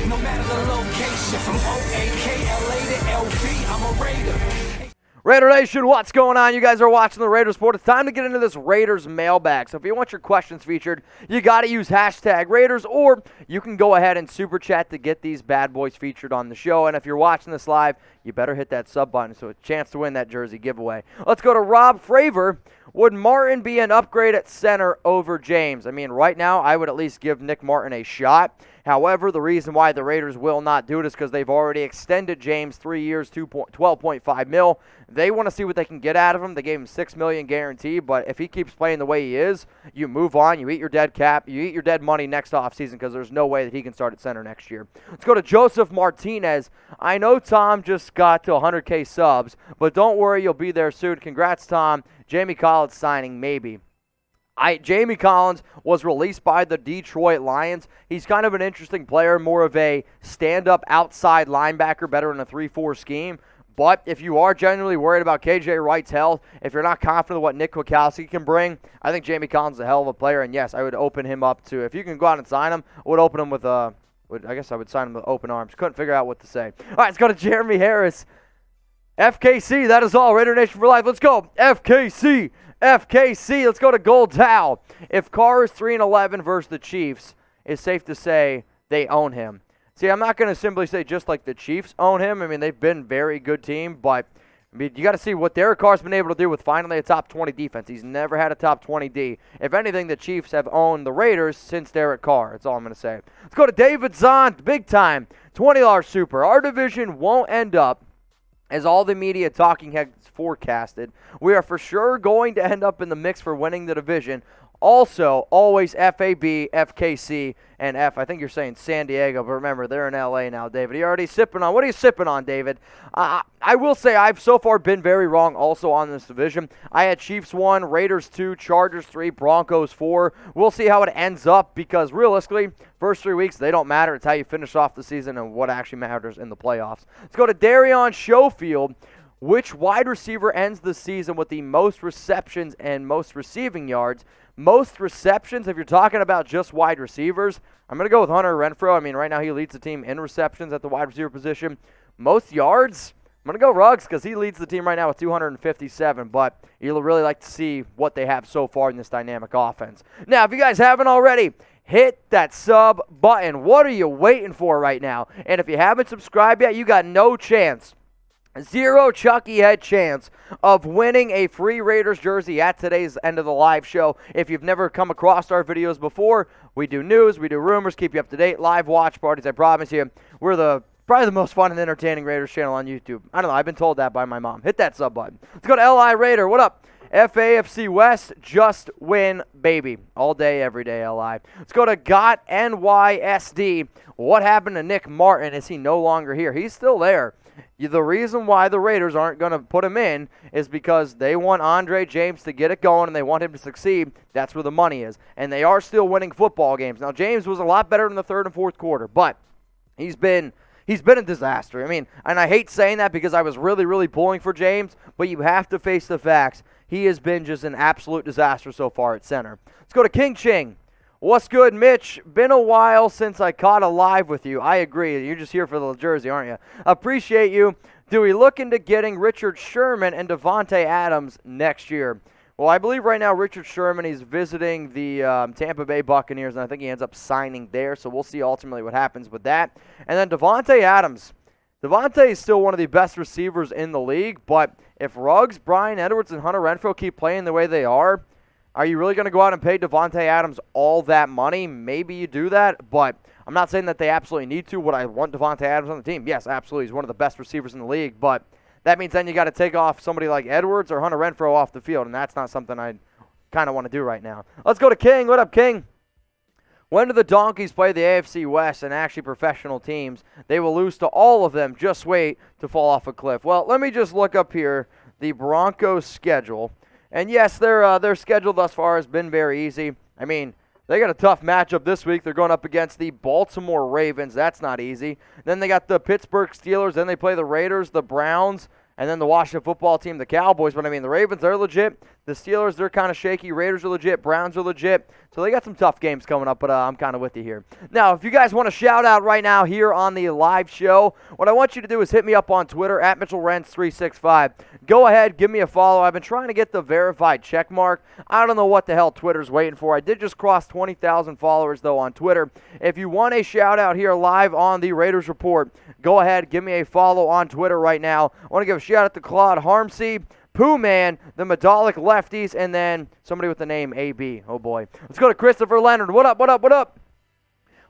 no matter the location. From O-A-K-L-A to L-V, I'm a Raider. Raider Nation, what's going on? You guys are watching the Raiders Report. It's time to get into this Raiders mailbag. So if you want your questions featured, you got to use hashtag Raiders, or you can go ahead and super chat to get these bad boys featured on the show. And if you're watching this live, you better hit that sub button so a chance to win that jersey giveaway. Let's go to Rob Fravor. Would Martin be an upgrade at center over James? I mean, right now, I would at least give Nick Martin a shot. However, the reason why the Raiders will not do it is because they've already extended James 3 years, $12.5 million. They want to see what they can get out of him. They gave him $6 million guarantee, but if he keeps playing the way he is, you move on, you eat your dead cap, you eat your dead money next offseason because there's no way that he can start at center next year. Let's go to Joseph Martinez. I know Tom just got to 100K subs, but don't worry, you'll be there soon. Congrats, Tom. Jamie Collins signing, maybe. Jamie Collins was released by the Detroit Lions. He's kind of an interesting player, more of a stand-up outside linebacker, better in a 3-4 scheme. But if you are genuinely worried about KJ Wright's health, if you're not confident in what Nick Kwiatkowski can bring, I think Jamie Collins is a hell of a player. And yes, I would open him up to, if you can go out and sign him, I would open him with I guess I would sign him with open arms. Couldn't figure out what to say. All right, let's go to Jeremy Harris. FKC, that is all. Raider Nation for life. Let's go. FKC. FKC. Let's go to Gold Towel. If Carr is 3-11 versus the Chiefs, it's safe to say they own him. See, I'm not going to simply say just like the Chiefs own him. I mean, they've been a very good team, but I mean, you got to see what Derek Carr's been able to do with finally a top 20 defense. He's never had a top 20 D. If anything, the Chiefs have owned the Raiders since Derek Carr. That's all I'm going to say. Let's go to David Zahn, big time, $20 super. Our division won't end up as all the media talking heads forecasted. We are for sure going to end up in the mix for winning the division. Also, always FAB, FKC, and F. I think you're saying San Diego, but remember, they're in LA now, David. You're already sipping on. What are you sipping on, David? I will say I've so far been very wrong also on this division. I had Chiefs 1, Raiders 2, Chargers 3, Broncos 4. We'll see how it ends up because realistically, first 3 weeks, they don't matter. It's how you finish off the season and what actually matters in the playoffs. Let's go to Darion Schofield. Which wide receiver ends the season with the most receptions and most receiving yards? Most receptions, if you're talking about just wide receivers, I'm going to go with Hunter Renfrow. I mean, right now he leads the team in receptions at the wide receiver position. Most yards, I'm going to go Ruggs because he leads the team right now with 257, but you'll really like to see what they have so far in this dynamic offense. Now, if you guys haven't already, hit that sub button. What are you waiting for right now? And if you haven't subscribed yet, you got no chance. Zero Chucky head chance of winning a free Raiders jersey at today's end of the live show. If you've never come across our videos before, we do news, we do rumors, keep you up to date, live watch parties. I promise you, we're probably the most fun and entertaining Raiders channel on YouTube. I don't know, I've been told that by my mom. Hit that sub button. Let's go to LI Raider. What up? FAFC West, just win, baby. All day, every day, LI. Let's go to Got NYSD. What happened to Nick Martin? Is he no longer here? He's still there. The reason why the Raiders aren't going to put him in is because they want Andre James to get it going and they want him to succeed. That's where the money is. And they are still winning football games. Now, James was a lot better in the third and fourth quarter, but he's been a disaster. I mean, and I hate saying that because I was really, really pulling for James, but you have to face the facts. He has been just an absolute disaster so far at center. Let's go to King Ching. What's good, Mitch? Been a while since I caught a live with you. I agree. You're just here for the jersey, aren't you? Appreciate you. Do we look into getting Richard Sherman and Devontae Adams next year? Well, I believe right now Richard Sherman is visiting the Tampa Bay Buccaneers, and I think he ends up signing there, so we'll see ultimately what happens with that. And then Devontae Adams. Devontae is still one of the best receivers in the league, but if Ruggs, Bryan Edwards, and Hunter Renfrow keep playing the way they are you really going to go out and pay Devontae Adams all that money? Maybe you do that, but I'm not saying that they absolutely need to. Would I want Devontae Adams on the team? Yes, absolutely. He's one of the best receivers in the league, but that means then you got to take off somebody like Edwards or Hunter Renfrow off the field, and that's not something I kind of want to do right now. Let's go to King. What up, King? When do the Donkeys play the AFC West and actually professional teams? They will lose to all of them. Just wait to fall off a cliff. Well, let me just look up here the Broncos' schedule. And yes, their schedule thus far has been very easy. I mean, they got a tough matchup this week. They're going up against the Baltimore Ravens. That's not easy. Then they got the Pittsburgh Steelers. Then they play the Raiders, the Browns, and then the Washington football team, the Cowboys. But, I mean, the Ravens, they're legit. The Steelers, they're kind of shaky. Raiders are legit. Browns are legit. So they got some tough games coming up, but I'm kind of with you here. Now, if you guys want to shout out right now here on the live show, what I want you to do is hit me up on Twitter at MitchellRents365. Go ahead, give me a follow. I've been trying to get the verified check mark. I don't know what the hell Twitter's waiting for. I did just cross 20,000 followers, though, on Twitter. If you want a shout out here live on the Raiders Report, go ahead, give me a follow on Twitter right now. I want to give a shout out to Claude Harmsey, Pooh Man, the Medalic Lefties, and then somebody with the name AB. Oh, boy. Let's go to Christopher Leonard. What up, what up, what up?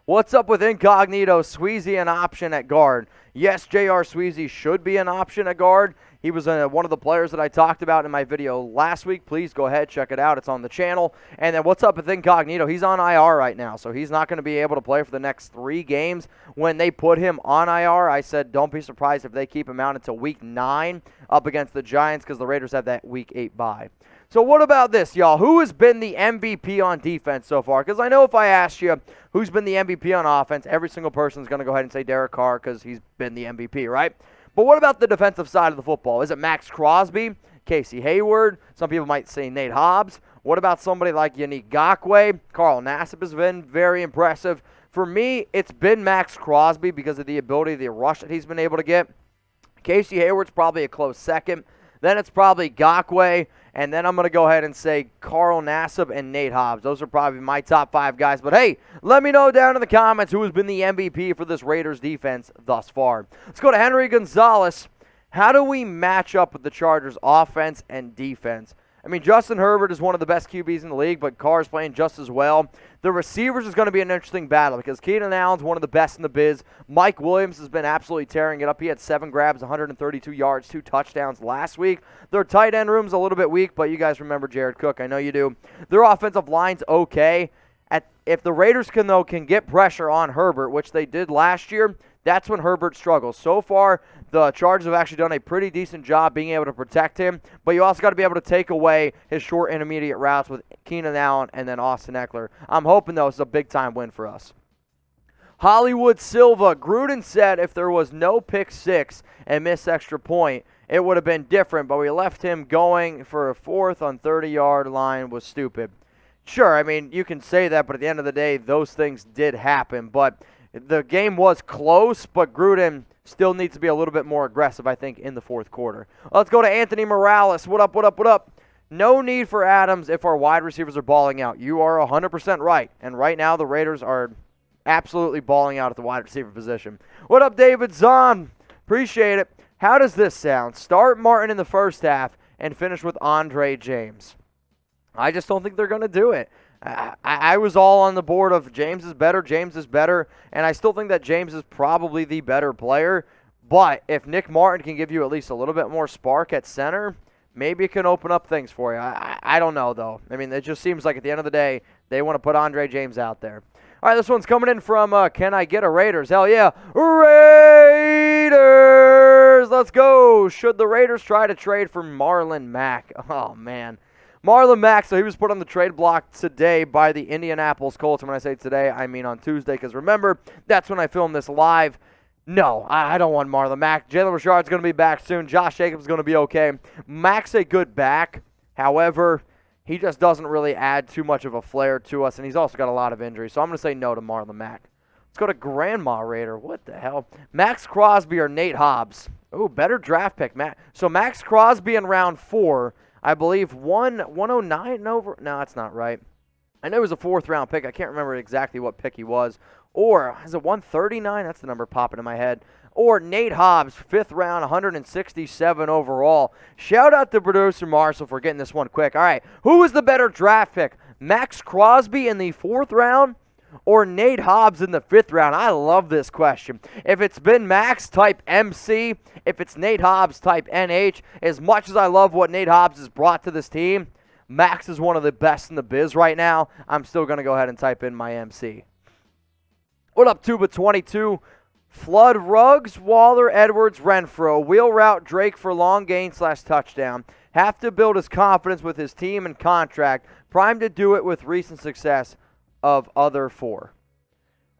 What's up with Incognito? Sweezy an option at guard. Yes, J.R. Sweezy should be an option at guard. He was one of the players that I talked about in my video last week. Please go ahead, check it out. It's on the channel. And then what's up with Incognito? He's on IR right now, so he's not going to be able to play for the next 3 games. When they put him on IR, I said don't be surprised if they keep him out until Week 9 up against the Giants because the Raiders have that Week 8 bye. So what about this, y'all? Who has been the MVP on defense so far? Because I know if I asked you who's been the MVP on offense, every single person is going to go ahead and say Derek Carr because he's been the MVP, right? But what about the defensive side of the football? Is it Max Crosby, Casey Hayward? Some people might say Nate Hobbs. What about somebody like Yannick Ngakoue? Carl Nassib has been very impressive. For me, it's been Max Crosby because of the ability, the rush that he's been able to get. Casey Hayward's probably a close second. Then it's probably Ngakoue, and then I'm going to go ahead and say Carl Nassib and Nate Hobbs. Those are probably my top 5 guys. But, hey, let me know down in the comments who has been the MVP for this Raiders defense thus far. Let's go to Henry Gonzalez. How do we match up with the Chargers offense and defense? I mean, Justin Herbert is one of the best QBs in the league, but Carr's playing just as well. The receivers is going to be an interesting battle because Keenan Allen's one of the best in the biz. Mike Williams has been absolutely tearing it up. He had 7 grabs, 132 yards, 2 touchdowns last week. Their tight end room's a little bit weak, but you guys remember Jared Cook. I know you do. Their offensive line's okay. If the Raiders can get pressure on Herbert, which they did last year, that's when Herbert struggles. So far, the Chargers have actually done a pretty decent job being able to protect him, but you also got to be able to take away his short intermediate routes with Keenan Allen and then Austin Eckler. I'm hoping, though, it's a big-time win for us. Hollywood Silva, Gruden said if there was no pick 6 and missed extra point, it would have been different, but we left him going for a 4th on 30-yard line was stupid. Sure, I mean, you can say that, but at the end of the day, those things did happen. But the game was close, but Gruden still needs to be a little bit more aggressive, I think, in the 4th quarter. Let's go to Anthony Morales. What up, what up, what up? No need for Adams if our wide receivers are balling out. You are 100% right. And right now, the Raiders are absolutely balling out at the wide receiver position. What up, David Zahn? Appreciate it. How does this sound? Start Martin in the first half and finish with Andre James. I just don't think they're going to do it. I was all on the board of James is better, and I still think that James is probably the better player. But if Nick Martin can give you at least a little bit more spark at center, maybe it can open up things for you. I don't know, though. I mean, it just seems like at the end of the day, they want to put Andre James out there. All right, this one's coming in from Can I Get a Raiders? Hell yeah. Raiders! Let's go. Should the Raiders try to trade for Marlon Mack? Oh, man. Marlon Mack, so he was put on the trade block today by the Indianapolis Colts. And when I say today, I mean on Tuesday, because remember, that's when I filmed this live. No, I don't want Marlon Mack. Jalen Richard's going to be back soon. Josh Jacobs is going to be okay. Mack's a good back. However, he just doesn't really add too much of a flair to us, and he's also got a lot of injuries. So I'm going to say no to Marlon Mack. Let's go to Grandma Raider. What the hell? Max Crosby or Nate Hobbs? Oh, better draft pick. So Max Crosby in round 4. I believe 109 over. No, that's not right. I know it was a 4th-round pick. I can't remember exactly what pick he was. Or is it 139? That's the number popping in my head. Or Nate Hobbs, 5th round, 167 overall. Shout out to producer Marshall for getting this one quick. All right, who was the better draft pick? Max Crosby in the 4th round or Nate Hobbs in the 5th round? I love this question. If it's been Max, type MC. If it's Nate Hobbs, type NH. As much as I love what Nate Hobbs has brought to this team, Max is one of the best in the biz right now. I'm still going to go ahead and type in my MC. What up, Tuba22? Flood Ruggs, Waller, Edwards, Renfro. Wheel route Drake for long gain / touchdown. Have to build his confidence with his team and contract. Primed to do it with recent success of other 4.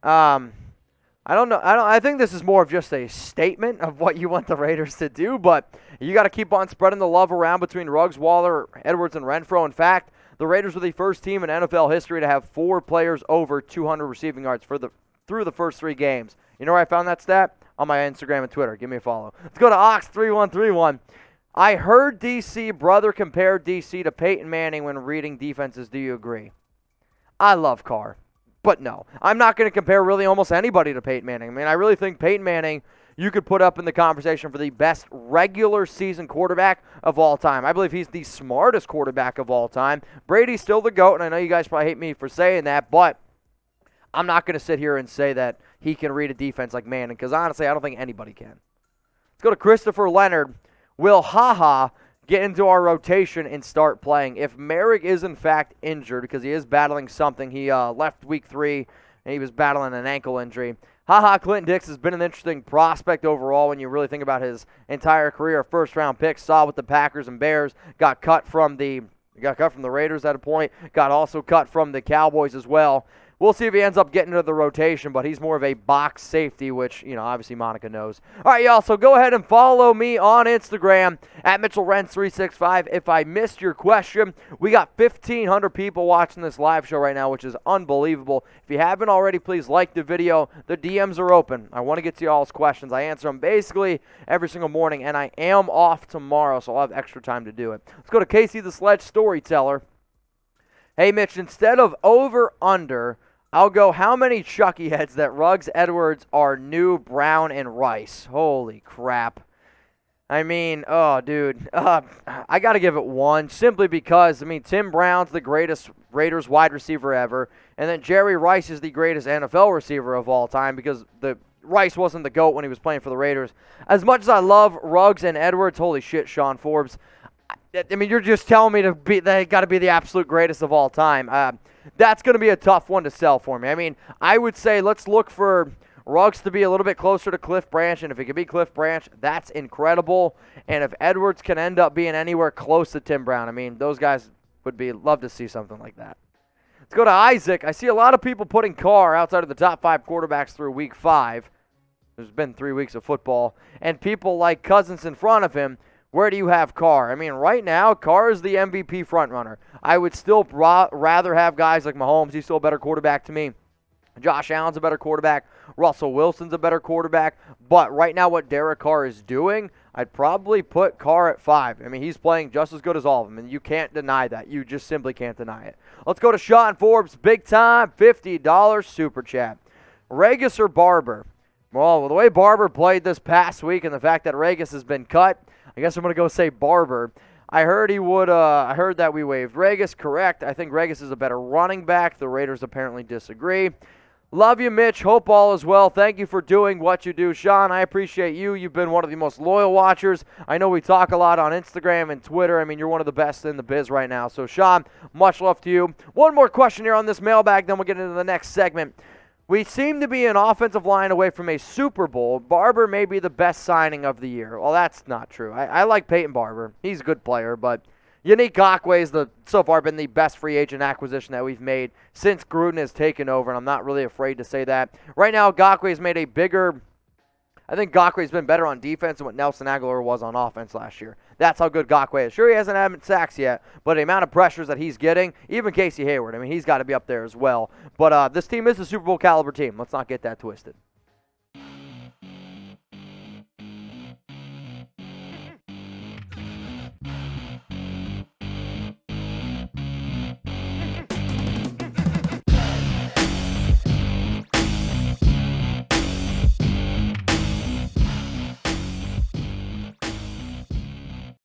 I don't know. I think this is more of just a statement of what you want the Raiders to do, but you got to keep on spreading the love around between Ruggs, Waller, Edwards, and Renfro. In fact, The Raiders were the first team in NFL history to have 4 players over 200 receiving yards through the first 3 games. You know where I found that stat? On my Instagram and Twitter. Give me a follow. Let's go to Ox3131. I heard DC brother compare DC to Peyton Manning when reading defenses. Do you agree? I love Carr, but no. I'm not going to compare really almost anybody to Peyton Manning. I mean, I really think Peyton Manning you could put up in the conversation for the best regular season quarterback of all time. I believe he's the smartest quarterback of all time. Brady's still the GOAT, and I know you guys probably hate me for saying that, but I'm not going to sit here and say that he can read a defense like Manning, because honestly, I don't think anybody can. Let's go to Christopher Leonard. Will Haha get into our rotation and start playing? If Merrick is in fact injured, because he is battling something, he left week 3 and he was battling an ankle injury. Clinton-Dix has been an interesting prospect overall when you really think about his entire career. First-round pick, saw with the Packers and Bears, got cut from the Raiders at a point, got also cut from the Cowboys as well. We'll see if he ends up getting into the rotation, but he's more of a box safety, which, obviously Monica knows. All right, y'all, so go ahead and follow me on Instagram at MitchellRentz365. If I missed your question, we got 1,500 people watching this live show right now, which is unbelievable. If you haven't already, please like the video. The DMs are open. I want to get to y'all's questions. I answer them basically every single morning, and I am off tomorrow, so I'll have extra time to do it. Let's go to Casey the Sledge Storyteller. Hey, Mitch, instead of over-under, I'll go how many Chucky heads that Ruggs, Edwards are new, Brown, and Rice. Holy crap. I mean, oh, dude. I got to give it 1 simply because, Tim Brown's the greatest Raiders wide receiver ever, and then Jerry Rice is the greatest NFL receiver of all time because Rice wasn't the GOAT when he was playing for the Raiders. As much as I love Ruggs and Edwards, holy shit, Sean Forbes, you're just telling me they got to be the absolute greatest of all time. That's going to be a tough one to sell for me. I would say let's look for Ruggs to be a little bit closer to Cliff Branch, and if it could be Cliff Branch, that's incredible. And if Edwards can end up being anywhere close to Tim Brown, those guys would love to see something like that. Let's go to Isaac. I see a lot of people putting Carr outside of the top 5 quarterbacks through week 5. There's been 3 weeks of football, and people like Cousins in front of him. Where do you have Carr? Right now, Carr is the MVP frontrunner. I would still rather have guys like Mahomes. He's still a better quarterback to me. Josh Allen's a better quarterback. Russell Wilson's a better quarterback. But right now, what Derek Carr is doing, I'd probably put Carr at 5. He's playing just as good as all of them, and you can't deny that. You just simply can't deny it. Let's go to Sean Forbes. Big time, $50 super chat. Regis or Barber? Well, the way Barber played this past week and the fact that Regis has been cut, I guess I'm going to go say Barber. I heard that we waived Regis. Correct. I think Regis is a better running back. The Raiders apparently disagree. Love you, Mitch. Hope all is well. Thank you for doing what you do. Sean, I appreciate you. You've been one of the most loyal watchers. I know we talk a lot on Instagram and Twitter. You're one of the best in the biz right now. So, Sean, much love to you. One more question here on this mailbag, then we'll get into the next segment. We seem to be an offensive line away from a Super Bowl. Barber may be the best signing of the year. Well, that's not true. I like Peyton Barber. He's a good player, but Yannick Ngakoue has so far been the best free agent acquisition that we've made since Gruden has taken over, and I'm not really afraid to say that. Right now, Ngakoue has made I think Ngakoue's been better on defense than what Nelson Aguilar was on offense last year. That's how good Ngakoue is. Sure, he hasn't had sacks yet, but the amount of pressures that he's getting, even Casey Hayward, he's got to be up there as well. But this team is a Super Bowl caliber team. Let's not get that twisted.